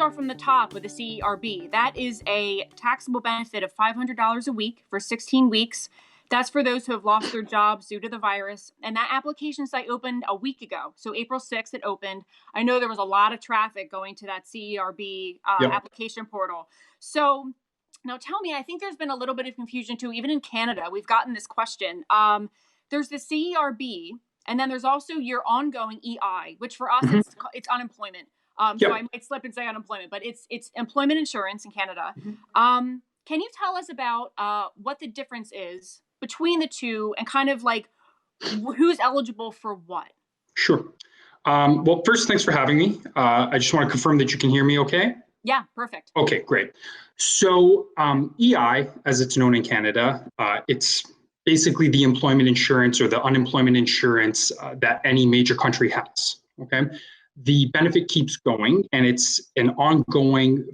start from the top with the CERB. That is a taxable benefit of $500 a week for 16 weeks. That's for those who have lost their jobs due to the virus. And that application site opened a week ago. So April 6th, it opened. I know there was a lot of traffic going to that CERB application portal. So now tell me, I think there's been a little bit of confusion too, even in Canada. We've gotten this question. There's the CERB, and then there's also your ongoing EI, which for us, it's unemployment. So I might slip and say unemployment, but it's employment insurance in Canada. Can you tell us about what the difference is between the two and kind of like who's eligible for what? Sure. Well, first, thanks for having me. I just want to confirm that you can hear me okay? Yeah, perfect. Okay, great. So EI, as it's known in Canada, it's basically the employment insurance or the unemployment insurance that any major country has, okay? The benefit keeps going, and it's an ongoing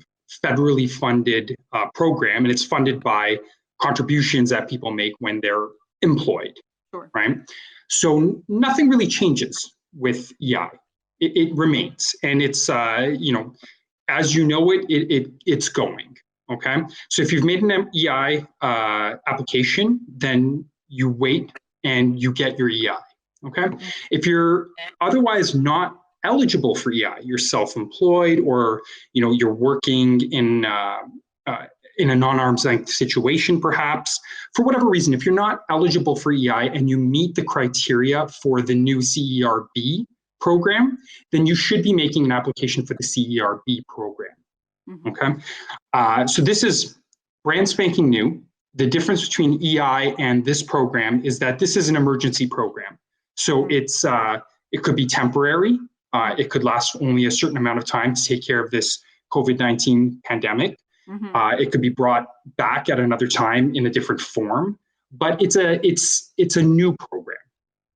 federally funded program, and it's funded by contributions that people make when they're employed, right? So nothing really changes with EI. It remains, and it's, as you know it's going, okay? So if you've made an EI application, then you wait and you get your EI, okay? If you're otherwise not eligible for EI, you're self-employed, or you're working in a non-arm's length situation, perhaps, for whatever reason, if you're not eligible for EI and you meet the criteria for the new CERB program, then you should be making an application for the CERB program, okay? So this is brand spanking new. The difference between EI and this program is that this is an emergency program. So it's it could be temporary. It could last only a certain amount of time to take care of this COVID-19 pandemic. It could be brought back at another time in a different form, but it's a new program,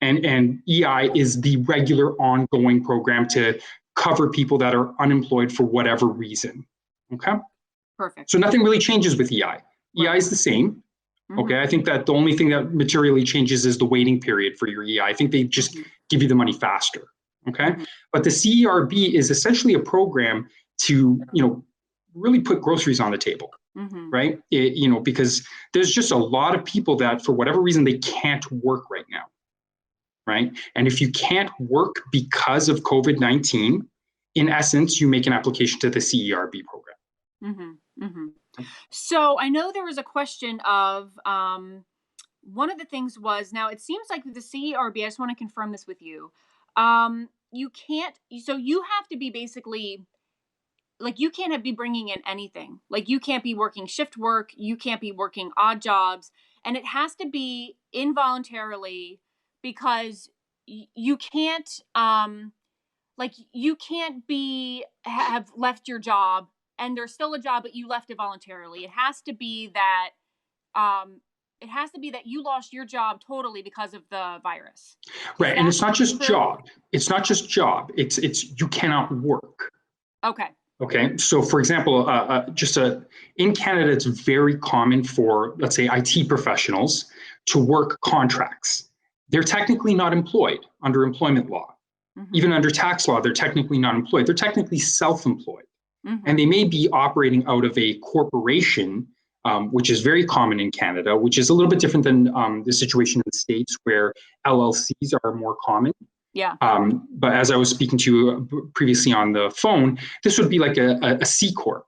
and EI is the regular ongoing program to cover people that are unemployed for whatever reason. Okay. Perfect. So nothing really changes with EI. EI is the same. Okay. I think that the only thing that materially changes is the waiting period for your EI. I think they just give you the money faster. Okay. But the CERB is essentially a program to, really put groceries on the table, right? Because there's just a lot of people that for whatever reason, they can't work right now, right? And if you can't work because of COVID-19, in essence, you make an application to the CERB program. So I know there was a question of, one of the things was, now it seems like the CERB, I just want to confirm this with you. You can't, so you have to be basically, like, you can't be bringing in anything. Like, you can't be working shift work. You can't be working odd jobs. And it has to be involuntarily, because you can't, you can't have left your job and there's still a job, but you left it voluntarily. It has to be that, you lost your job totally because of the virus. Right. And it's not just job. It's not just job. It's you cannot work. Okay. Okay, so for example, in Canada, it's very common for, let's say, IT professionals to work contracts. They're technically not employed under employment law. Even under tax law, they're technically not employed. They're technically self-employed. And they may be operating out of a corporation, which is very common in Canada, which is a little bit different than the situation in the States, where LLCs are more common. Yeah. But as I was speaking to you previously on the phone, this would be like a C Corp,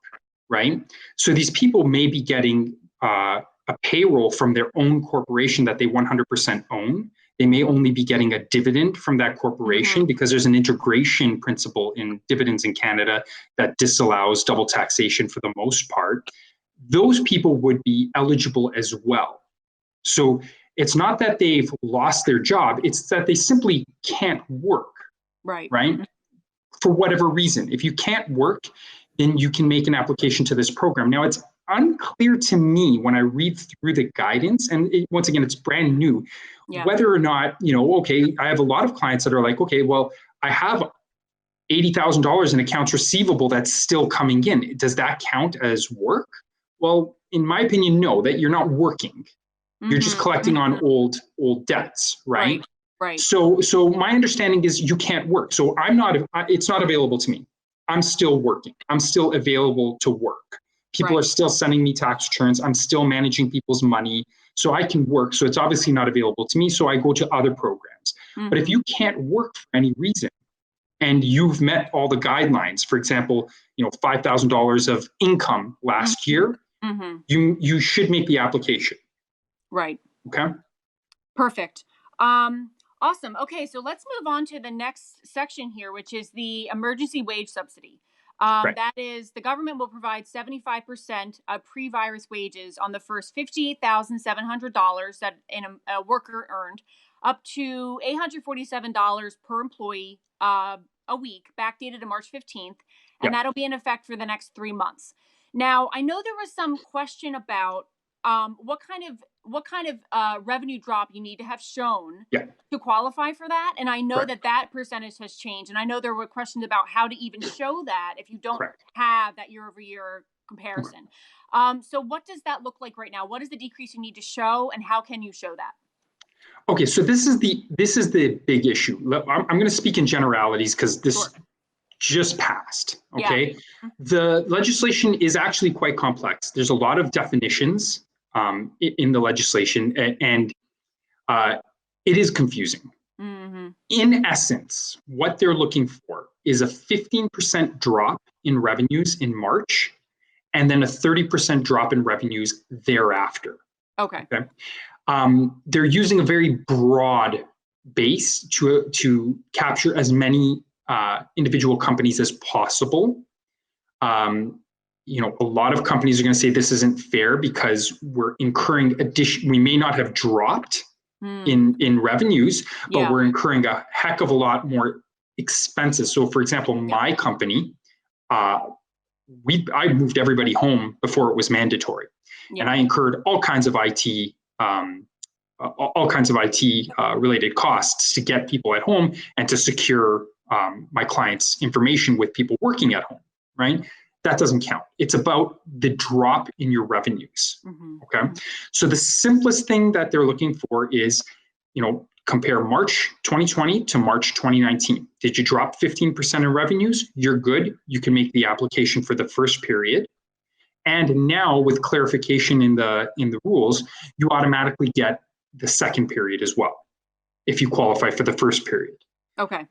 right? So these people may be getting a payroll from their own corporation that they 100% own. They may only be getting a dividend from that corporation because there's an integration principle in dividends in Canada that disallows double taxation for the most part. Those people would be eligible as well. So it's not that they've lost their job, it's that they simply can't work, right? For whatever reason. If you can't work, then you can make an application to this program. Now, it's unclear to me when I read through the guidance, and once again, it's brand new, whether or not, okay, I have a lot of clients that are like, okay, well, I have $80,000 in accounts receivable that's still coming in. Does that count as work? Well, in my opinion, no, that you're not working. You're just collecting on old debts, right? Right. So my understanding is you can't work. So it's not available to me. I'm still working. I'm still available to work. People are still sending me tax returns. I'm still managing people's money. So I can work. So it's obviously not available to me. So I go to other programs. Mm-hmm. But if you can't work for any reason and you've met all the guidelines, for example, $5,000 of income last year, you should make the application. Right. Okay. Perfect. Awesome. Okay, so let's move on to the next section here, which is the emergency wage subsidy. That is, the government will provide 75% of pre-virus wages on the first $58,700 that a worker earned, up to $847 per employee a week, backdated to March 15th, and that'll be in effect for the next 3 months. Now, I know there was some question about what kind of revenue drop you need to have shown to qualify for that. And I know that percentage has changed. And I know there were questions about how to even show that if you don't have that year over year comparison. So what does that look like right now? What is the decrease you need to show, and how can you show that? Okay, so this is the big issue. I'm going to speak in generalities because this just passed. Okay, the legislation is actually quite complex. There's a lot of definitions in the legislation, and it is confusing. In essence, what they're looking for is a 15% drop in revenues in March, and then a 30% drop in revenues thereafter. Okay. They're using a very broad base to capture as many individual companies as possible. A lot of companies are going to say this isn't fair because we're incurring we may not have dropped in revenues, but we're incurring a heck of a lot more expenses. So, for example, my company, I moved everybody home before it was mandatory, and I incurred all kinds of IT related costs to get people at home and to secure my clients' information with people working at home. Right. That doesn't count. It's about the drop in your revenues. Okay. So the simplest thing that they're looking for is, compare March 2020 to March 2019. Did you drop 15% in revenues? You're good. You can make the application for the first period. And now with clarification in the rules, you automatically get the second period as well, if you qualify for the first period. Okay.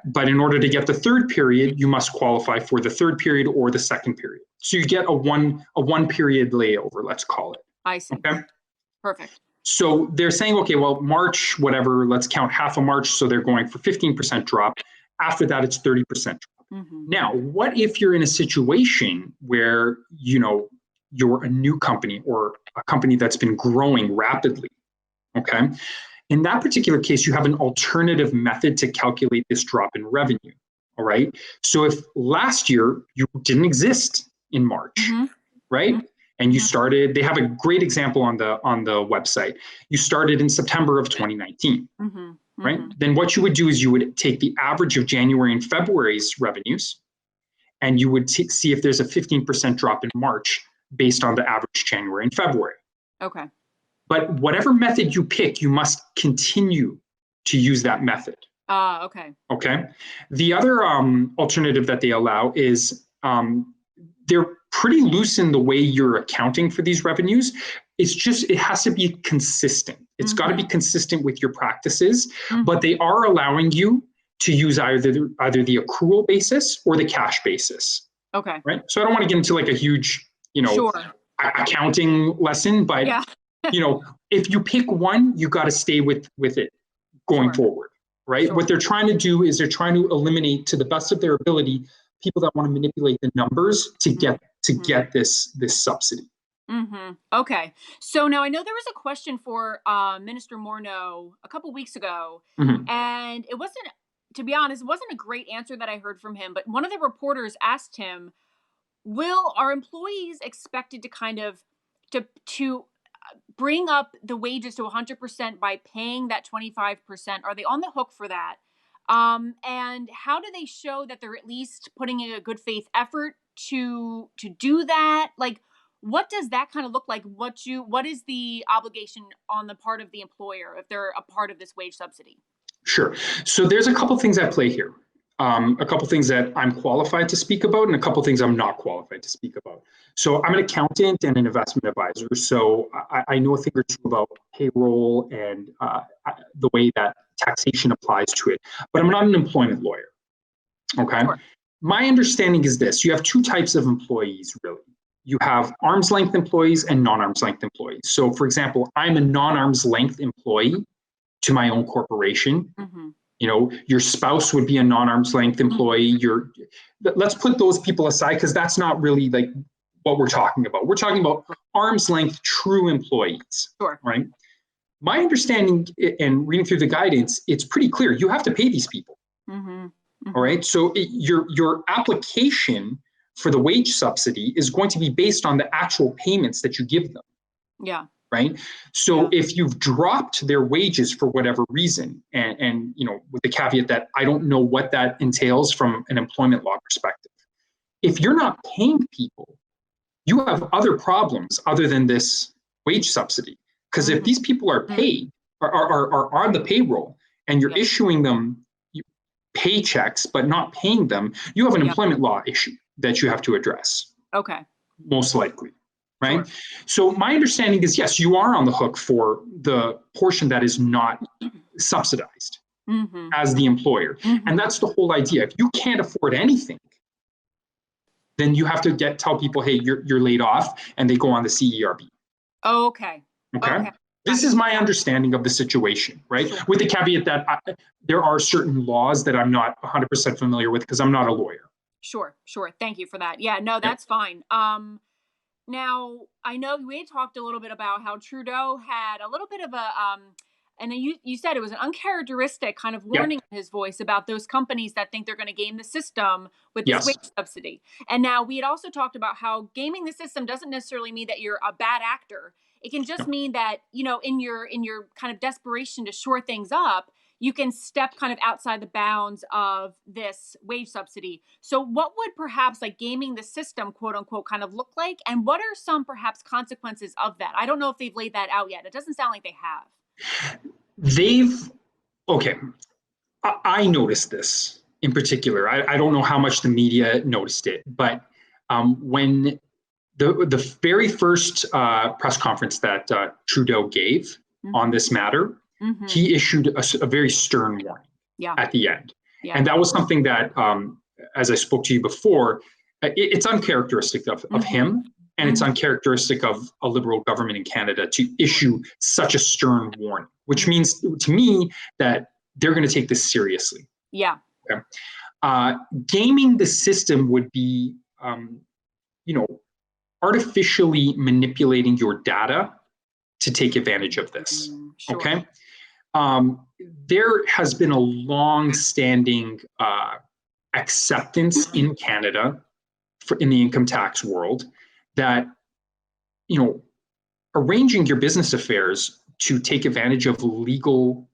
But in order to get the third period, you must qualify for the third period or the second period. So you get a one period layover, let's call it. I see. Okay. Perfect. So they're saying, okay, well, March, whatever, let's count half of March. So they're going for 15% drop. After that, it's 30% drop. Now, what if you're in a situation where, you're a new company or a company that's been growing rapidly? Okay. In that particular case, you have an alternative method to calculate this drop in revenue. All right. So if last year you didn't exist in March, right? And you started, they have a great example on the website. You started in September of 2019, right? Then what you would do is you would take the average of January and February's revenues, and you would see if there's a 15% drop in March based on the average January and February. Okay. But whatever method you pick, you must continue to use that method. Okay. Okay. The other alternative that they allow is they're pretty loose in the way you're accounting for these revenues. It has to be consistent. It's got to be consistent with your practices, but they are allowing you to use either the accrual basis or the cash basis. Okay. Right. So I don't want to get into like a huge, accounting lesson, but if you pick one, you got to stay with it going forward, right? What they're trying to do is they're trying to eliminate, to the best of their ability, people that want to manipulate the numbers to get this subsidy. Okay. So now I know there was a question for Minister Morneau a couple weeks ago, and it wasn't, to be honest, it wasn't a great answer that I heard from him, but one of the reporters asked him, are employees expected to kind of to bring up the wages to 100% by paying that 25%? Are they on the hook for that? And how do they show that they're at least putting in a good faith effort to do that? Like, what does that kind of look like? What is the obligation on the part of the employer if they're a part of this wage subsidy? Sure. So there's a couple things at play here. a couple things that I'm qualified to speak about and a couple things I'm not qualified to speak about. So I'm an accountant and an investment advisor. So I know a thing or two about payroll and the way that taxation applies to it, but I'm not an employment lawyer. Okay. Sure. My understanding is this: you have two types of employees, really. You have arm's length employees and non-arm's length employees. So, for example, I'm a non-arm's length employee to my own corporation. Mm-hmm. You know, your spouse would be a non-arm's length employee. Let's put those people aside because that's not really like what we're talking about. We're talking about arm's length true employees. Sure. Right. My understanding and reading through the guidance, it's pretty clear. You have to pay these people. Mm-hmm. Mm-hmm. All right. So your application for the wage subsidy is going to be based on the actual payments that you give them. Yeah. Right. So if you've dropped their wages for whatever reason, and you know, with the caveat that I don't know what that entails from an employment law perspective, if you're not paying people, you have other problems other than this wage subsidy. Because if these people are paid, are on the payroll, and you're issuing them paychecks but not paying them, you have an employment law issue that you have to address. Okay. Most likely. Right. Sure. So my understanding is, yes, you are on the hook for the portion that is not subsidized as the employer. And that's the whole idea. If you can't afford anything, then you have to tell people, hey, you're laid off, and they go on the CERB. Okay. Okay. This is my understanding of the situation, right? Sure. With the caveat that there are certain laws that I'm not 100% familiar with because I'm not a lawyer. Sure. Thank you for that. Yeah, no, that's fine. Now, I know we had talked a little bit about how Trudeau had a little bit of a, and you said it was an uncharacteristic kind of warning in his voice about those companies that think they're going to game the system with this wage subsidy. And now we had also talked about how gaming the system doesn't necessarily mean that you're a bad actor. It can just mean that, you know, in your kind of desperation to shore things up, you can step kind of outside the bounds of this wage subsidy. So what would perhaps like gaming the system, quote unquote, kind of look like? And what are some perhaps consequences of that? I don't know if they've laid that out yet. It doesn't sound like they have. Okay. I noticed this in particular. I don't know how much the media noticed it, but when the very first press conference that Trudeau gave on this matter, he issued a very stern warning at the end. And that was something that, as I spoke to you before, it's uncharacteristic of him, and it's uncharacteristic of a Liberal government in Canada to issue such a stern warning, which means to me that they're going to take this seriously. Yeah. Okay. Gaming the system would be, you know, artificially manipulating your data to take advantage of this. Sure. Okay. There has been a long-standing acceptance in Canada in the income tax world that, you know, arranging your business affairs to take advantage of legal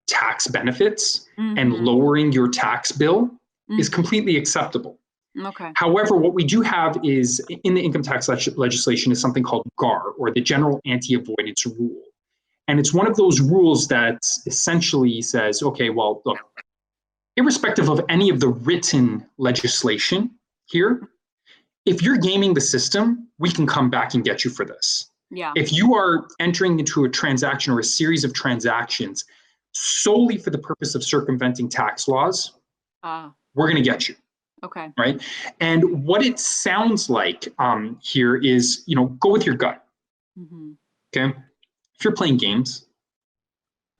tax benefits and lowering your tax bill is completely acceptable. Okay. However, what we do have is in the income tax legislation is something called GAR, or the General Anti-Avoidance Rule. And it's one of those rules that essentially says, okay, well, look, irrespective of any of the written legislation here, if you're gaming the system, we can come back and get you for this. Yeah. If you are entering into a transaction or a series of transactions solely for the purpose of circumventing tax laws, we're going to get you. Okay. Right. And what it sounds like here is, you know, go with your gut. Okay. If you're playing games,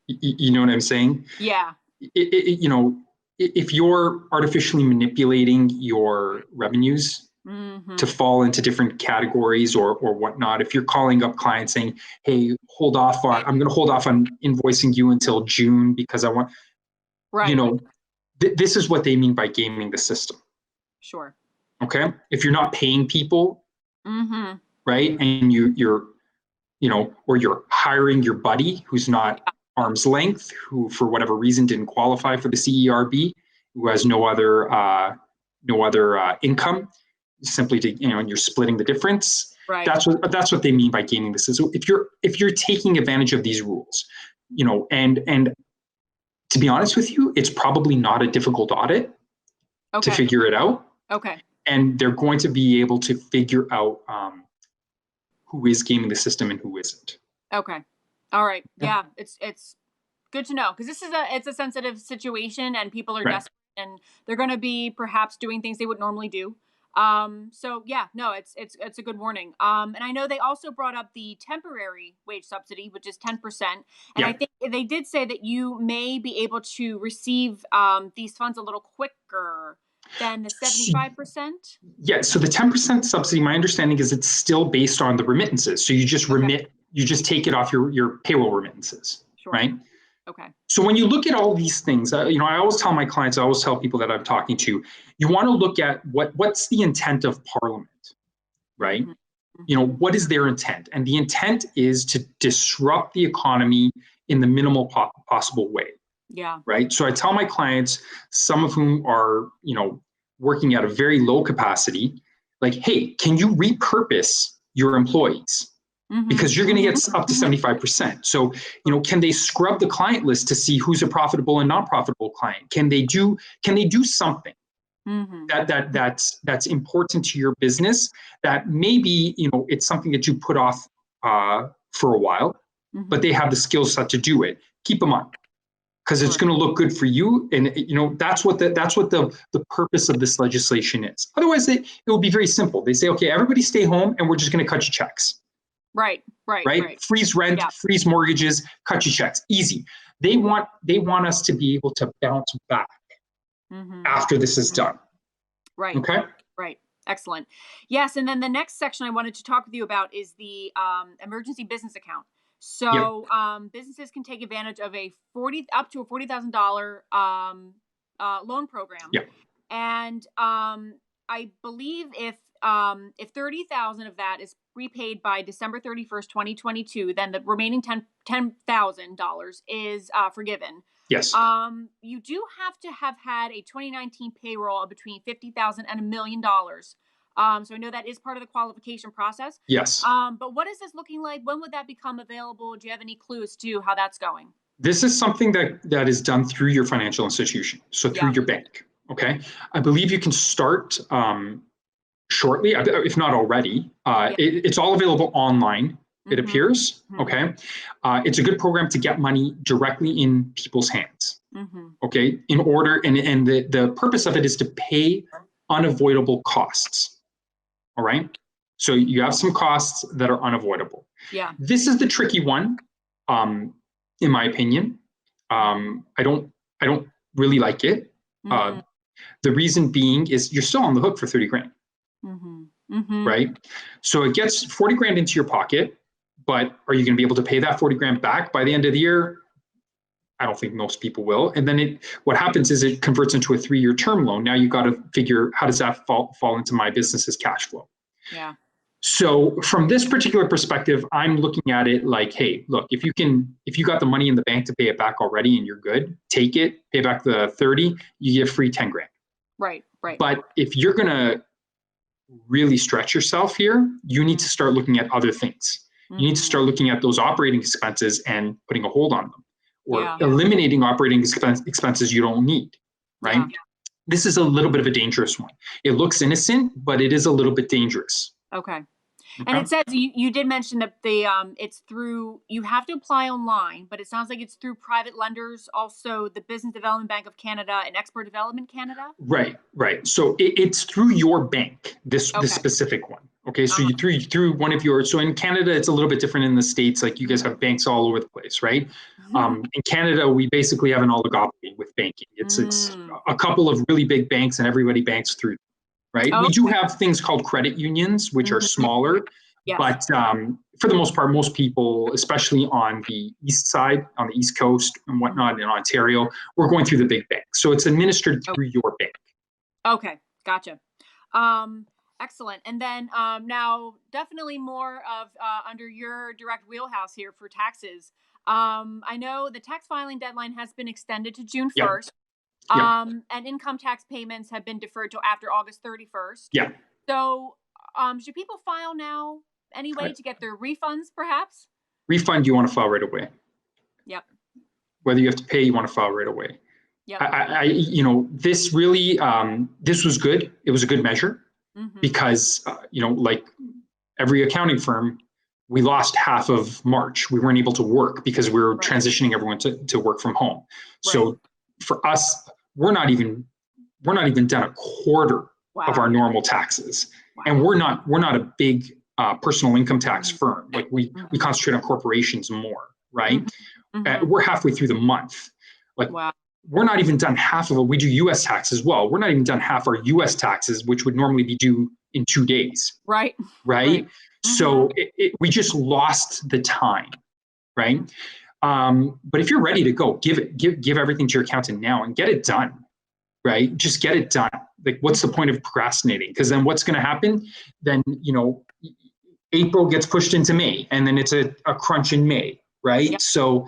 you know what I'm saying? Yeah. You know, if you're artificially manipulating your revenues to fall into different categories or whatnot, if you're calling up clients saying, hey, I'm going to hold off on invoicing you until June because I want, you know, this is what they mean by gaming the system. Sure. Okay. If you're not paying people, right, and you're, you know, or you're hiring your buddy who's not arm's length, who for whatever reason didn't qualify for the CERB, who has no other income, simply to, you know, and you're splitting the difference. Right. That's what they mean by gaming this. So if you're taking advantage of these rules, you know, and to be honest with you, it's probably not a difficult audit. to Okay. figure it out. Okay. And they're going to be able to figure out who is gaming the system and who isn't. Okay. All right. Yeah. Yeah. It's good to know, because it's a sensitive situation and people are Right. desperate and they're going to be perhaps doing things they would normally do. So yeah, no, it's a good warning. And I know they also brought up the temporary wage subsidy, which is 10%. And Yeah. I think they did say that you may be able to receive these funds a little quicker than the 75%. Yeah. So the 10% subsidy, my understanding is it's still based on the remittances. So you just Okay. you just take it off your payroll remittances, Sure. right? Okay. So when you look at all these things, I always tell my clients, I always tell people that I'm talking to, you want to look at what's the intent of Parliament, right? Mm-hmm. What is their intent? And the intent is to disrupt the economy in the minimal possible way, Yeah. right? So I tell my clients, some of whom are, working at a very low capacity, like, hey, can you repurpose your employees? Because you're going to get up to 75%. So, can they scrub the client list to see who's a profitable and non-profitable client? Can they do something Mm-hmm. that's important to your business, that maybe, it's something that you put off for a while, but they have the skill set to do it. Keep them on, because it's going to look good for you. And, that's what the purpose of this legislation is. Otherwise, it would be very simple. They say, okay, everybody stay home and we're just going to cut you checks. Right. Freeze rent, freeze mortgages, cut your checks. Easy. They want us to be able to bounce back after this is done. Right. Okay. Right. Excellent. Yes. And then the next section I wanted to talk with you about is the emergency business account. So businesses can take advantage of up to a $40,000 loan program. Yep. And I believe if 30,000 of that is repaid by December 31st, 2022, then the remaining $10,000 is forgiven. Yes. You do have to have had a 2019 payroll of between 50,000 and $1 million. So I know that is part of the qualification process. Yes. But what is this looking like? When would that become available? Do you have any clues to how that's going? This is something that is done through your financial institution, so through your bank. Okay. I believe you can start shortly, if not already. It's all available online, it appears. Okay. It's a good program to get money directly in people's hands. Okay. In order, and the purpose of it is to pay unavoidable costs. All right. So you have some costs that are unavoidable. Yeah. This is the tricky one, in my opinion. I don't really like it. The reason being is you're still on the hook for 30 grand. Right? So it gets 40 grand into your pocket, but are you going to be able to pay that 40 grand back by the end of the year? I don't think most people will. And then what happens is it converts into a 3-year term loan. Now you've got to figure, how does that fall into my business's cash flow? Yeah. So from this particular perspective, I'm looking at it like, hey, look, if you got the money in the bank to pay it back already and you're good, take it, pay back the 30, you get free 10 grand. Right. But if you're going to really stretch yourself here, you need to start looking at other things. You need to start looking at those operating expenses and putting a hold on them, or eliminating operating expenses you don't need, right? Yeah. This is a little bit of a dangerous one. It looks innocent, but it is a little bit dangerous. Okay. And it says you did mention that it's through, you have to apply online, but it sounds like it's through private lenders, also the Business Development Bank of Canada and Export Development Canada. Right. So it's through your bank, this specific one. Okay. So you through one of yours. So in Canada, it's a little bit different in the States. Like you guys have banks all over the place, right? In Canada, we basically have an oligopoly with banking. It's a couple of really big banks and everybody banks through. Right. We do have things called credit unions, which are smaller, but for the most part, most people, especially on the east side, on the East Coast and whatnot in Ontario, we're going through the big banks. So it's administered through your bank. Okay. Gotcha. Excellent. And then now definitely more of under your direct wheelhouse here for taxes. I know the tax filing deadline has been extended to June 1st. And income tax payments have been deferred till after August 31st. Yeah. So, should people file now anyway to get their refunds, perhaps? Refund, you want to file right away. Yep. Whether you have to pay, you want to file right away. Yep. This really, this was good. It was a good measure because, like every accounting firm, we lost half of March. We weren't able to work because we were transitioning everyone to work from home. So for us, we're not even done a quarter of our normal taxes, and we're not a big personal income tax firm. Like we concentrate on corporations more, right? We're halfway through the month. Like we're not even done half of it. We do U.S. tax as well. We're not even done half our U.S. taxes, which would normally be due in 2 days. Right. So we just lost the time, right? But if you're ready to go, give everything to your accountant now and get it done, right? Just get it done. Like, what's the point of procrastinating? Because then what's going to happen? Then, April gets pushed into May, and then it's a crunch in May, right? Yep. So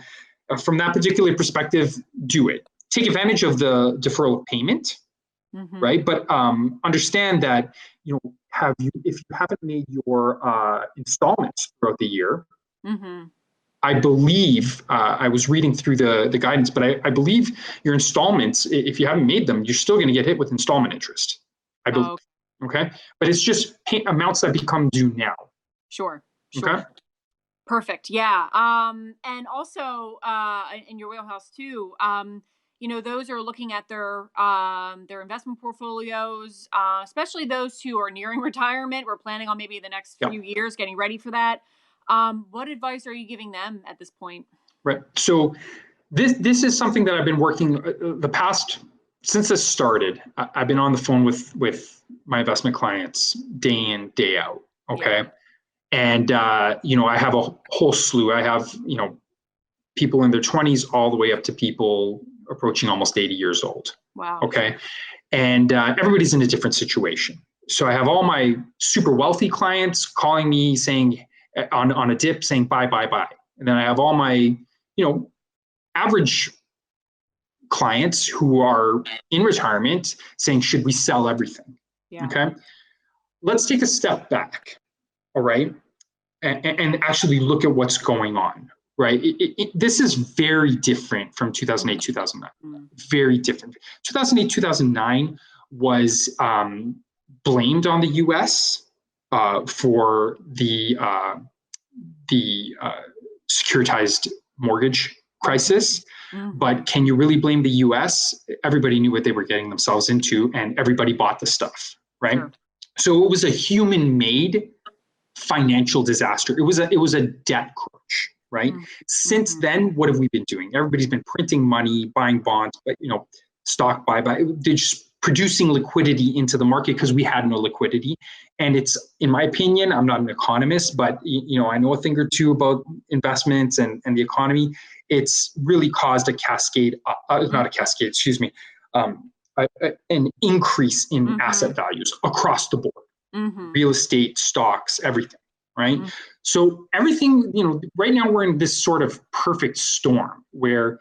from that particular perspective, do it. Take advantage of the deferral of payment, right? But understand that, if you haven't made your installments throughout the year, I believe, I was reading through the guidance, but I believe your installments, if you haven't made them, you're still going to get hit with installment interest, I believe. Okay. But it's just amounts that become due now. Sure. Okay. Perfect. Yeah. And also, in your wheelhouse too, those are looking at their investment portfolios, especially those who are nearing retirement. We're planning on maybe the next few years getting ready for that. What advice are you giving them at this point? Right. So this is something that I've been working since this started. I've been on the phone with my investment clients day in, day out. Okay. Yeah. And, I have a whole slew. I have, people in their 20s all the way up to people approaching almost 80 years old. Wow. Okay. And everybody's in a different situation. So I have all my super wealthy clients calling me saying, on a dip, saying buy. And then I have all my, average clients who are in retirement saying, should we sell everything? Yeah. Okay. Let's take a step back. All right. And actually look at what's going on. Right. This is very different from 2008, 2009. Very different. 2008, 2009 was blamed on the U.S. For the securitized mortgage crisis. But can you really blame the U.S.? Everybody knew what they were getting themselves into, and everybody bought the stuff, right? Sure. So it was a human-made financial disaster. It was a debt crunch, right? Since then, what have we been doing? Everybody's been printing money, buying bonds, but stock buy. They're just producing liquidity into the market because we had no liquidity. And it's, in my opinion, I'm not an economist, but I know a thing or two about investments and the economy. It's really caused an increase in asset values across the board, real estate, stocks, everything, right? So everything, right now we're in this sort of perfect storm where,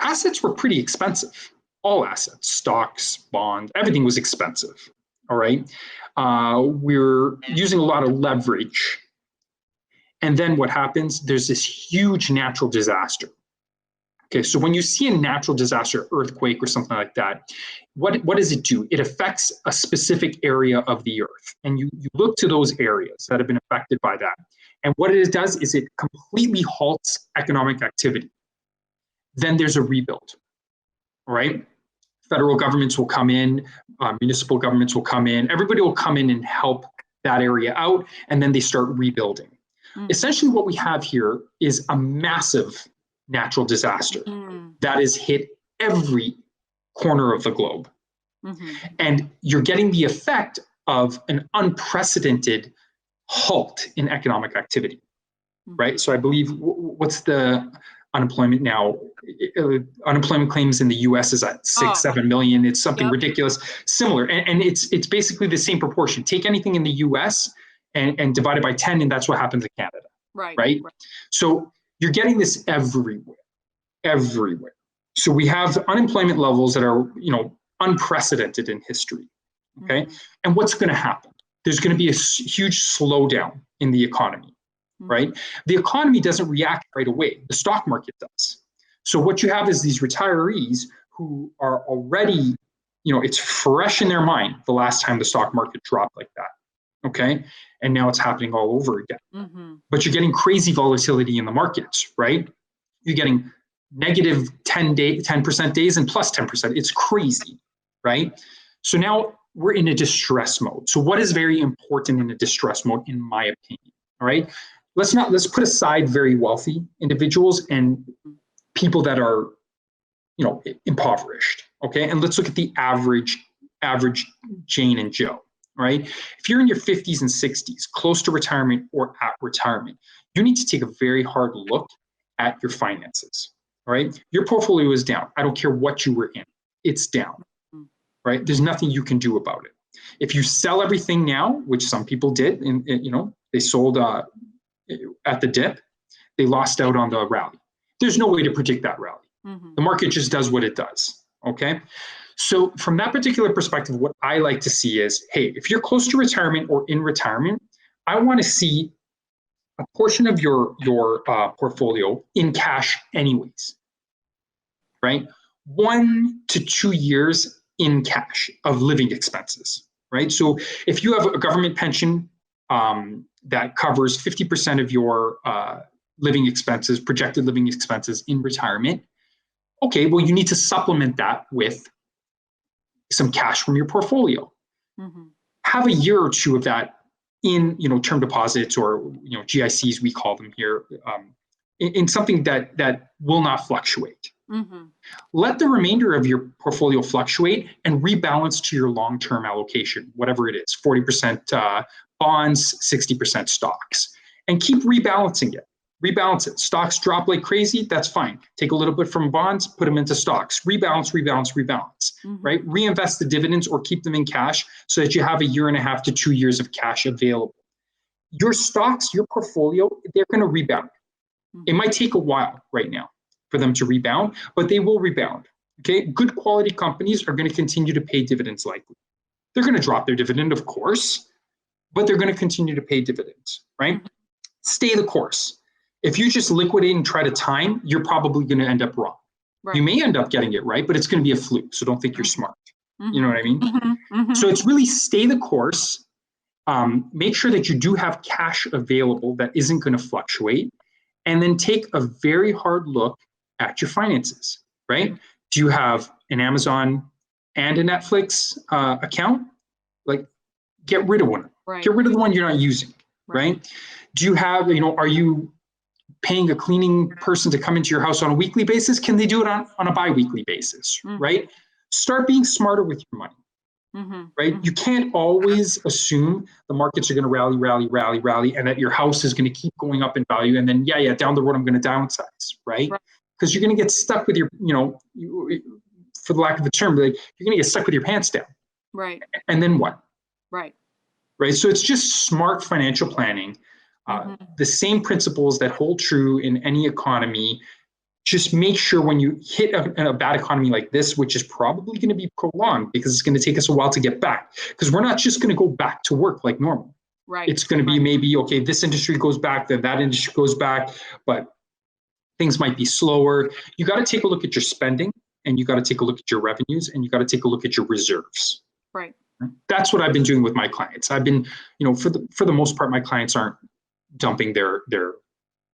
assets were pretty expensive. All assets, stocks, bonds, everything was expensive. All right. We're using a lot of leverage. And then what happens? There's this huge natural disaster. Okay. So when you see a natural disaster, earthquake or something like that, what does it do? It affects a specific area of the earth. And you look to those areas that have been affected by that. And what it does is it completely halts economic activity. Then there's a rebuild. All right. Federal governments will come in, municipal governments will come in, everybody will come in and help that area out, and then they start rebuilding. Essentially what we have here is a massive natural disaster that has hit every corner of the globe. And you're getting the effect of an unprecedented halt in economic activity, right? So I believe, what's the unemployment now? Unemployment claims in the U.S. is at 7 million. It's something ridiculous. Similar, and it's basically the same proportion. Take anything in the U.S. and divide it by 10, and that's what happens in Canada. Right. So you're getting this everywhere. So we have unemployment levels that are, unprecedented in history. Okay, and what's going to happen? There's going to be a huge slowdown in the economy. Right? The economy doesn't react right away. The stock market does. So what you have is these retirees who are already, it's fresh in their mind the last time the stock market dropped like that. Okay. And now it's happening all over again. But you're getting crazy volatility in the markets, right? You're getting negative 10% days and plus 10%. It's crazy, right? So now we're in a distress mode. So what is very important in a distress mode, in my opinion? All right. Let's put aside very wealthy individuals and people that are, impoverished. Okay. And let's look at the average Jane and Joe. Right? If you're in your 50s and 60s, close to retirement or at retirement, you need to take a very hard look at your finances. Right? Your portfolio is down. I don't care what you were in, it's down. Right? There's nothing you can do about it. If you sell everything now, which some people did, and they sold at the dip, they lost out on the rally. There's no way to predict that rally. The market just does what it does. Okay. So from that particular perspective, what I like to see is, hey, if you're close to retirement or in retirement, I want to see a portion of your portfolio in cash anyways, right? 1 to 2 years in cash of living expenses, right? So if you have a government pension that covers 50% of your living expenses, projected living expenses in retirement, okay, well, you need to supplement that with some cash from your portfolio. Have a year or two of that in, term deposits or, GICs, we call them here, in something that will not fluctuate. Let the remainder of your portfolio fluctuate and rebalance to your long-term allocation, whatever it is, 40% bonds, 60% stocks, and keep rebalancing it. Rebalance it. Stocks drop like crazy, that's fine. Take a little bit from bonds, put them into stocks. Rebalance, right? Reinvest the dividends or keep them in cash so that you have 1.5 to 2 years of cash available. Your stocks, your portfolio, they're going to rebound. It might take a while right now for them to rebound, but they will rebound. Okay, good quality companies are going to continue to pay dividends likely. They're going to drop their dividend, of course, but they're going to continue to pay dividends, right? Stay the course. If you just liquidate and try to time, you're probably going to end up wrong. You may end up getting it right, but it's going to be a fluke. So don't think you're smart. You know what I mean? So it's really stay the course. Make sure that you do have cash available that isn't going to fluctuate. And then take a very hard look at your finances, right? Do you have an Amazon and a Netflix account? Like, get rid of one. Get rid of the one you're not using, right? Do you have, are you paying a cleaning person to come into your house on a weekly basis? Can they do it on a bi-weekly basis, right? Start being smarter with your money, right? You can't always assume the markets are going to rally, and that your house is going to keep going up in value. And then, down the road, I'm going to downsize, right? Because you're going to get stuck with your, for the lack of a term, like you're going to get stuck with your pants down. Right. And then what? Right. So it's just smart financial planning. The same principles that hold true in any economy. Just make sure when you hit a bad economy like this, which is probably going to be prolonged because it's going to take us a while to get back, because we're not just going to go back to work like normal. It's going to be maybe, okay, this industry goes back, then that industry goes back, but things might be slower. You got to take a look at your spending, and you got to take a look at your revenues, and you got to take a look at your reserves. That's what I've been doing with my clients. I've been, for the most part, my clients aren't dumping their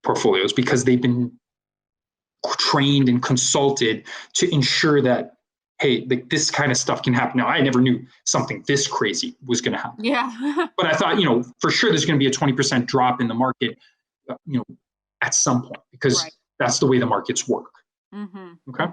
portfolios because they've been trained and consulted to ensure that, hey, this kind of stuff can happen. Now, I never knew something this crazy was going to happen. But I thought, for sure there's going to be a 20% drop in the market, at some point, because that's the way the markets work. Okay.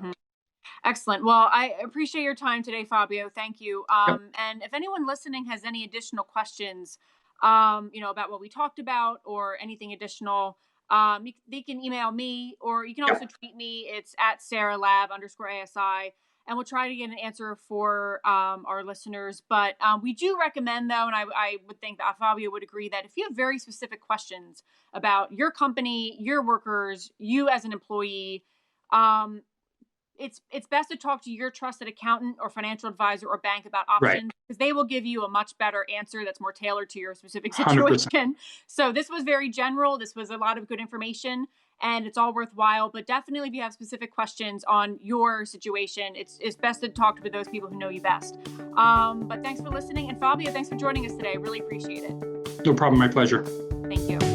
Excellent. Well, I appreciate your time today, Fabio. Thank you. And if anyone listening has any additional questions, about what we talked about or anything additional, they can email me, or you can also tweet me. It's at SarahLab_ASI, and we'll try to get an answer for our listeners. But we do recommend, though, and I would think that Fabio would agree, that if you have very specific questions about your company, your workers, you as an employee, it's best to talk to your trusted accountant or financial advisor or bank about options, because they will give you a much better answer that's more tailored to your specific situation. 100%. So this was very general. This was a lot of good information. and it's all worthwhile. But definitely, if you have specific questions on your situation, it's best to talk with those people who know you best. But thanks for listening. And Fabio, thanks for joining us today. I really appreciate it. No problem. My pleasure. Thank you.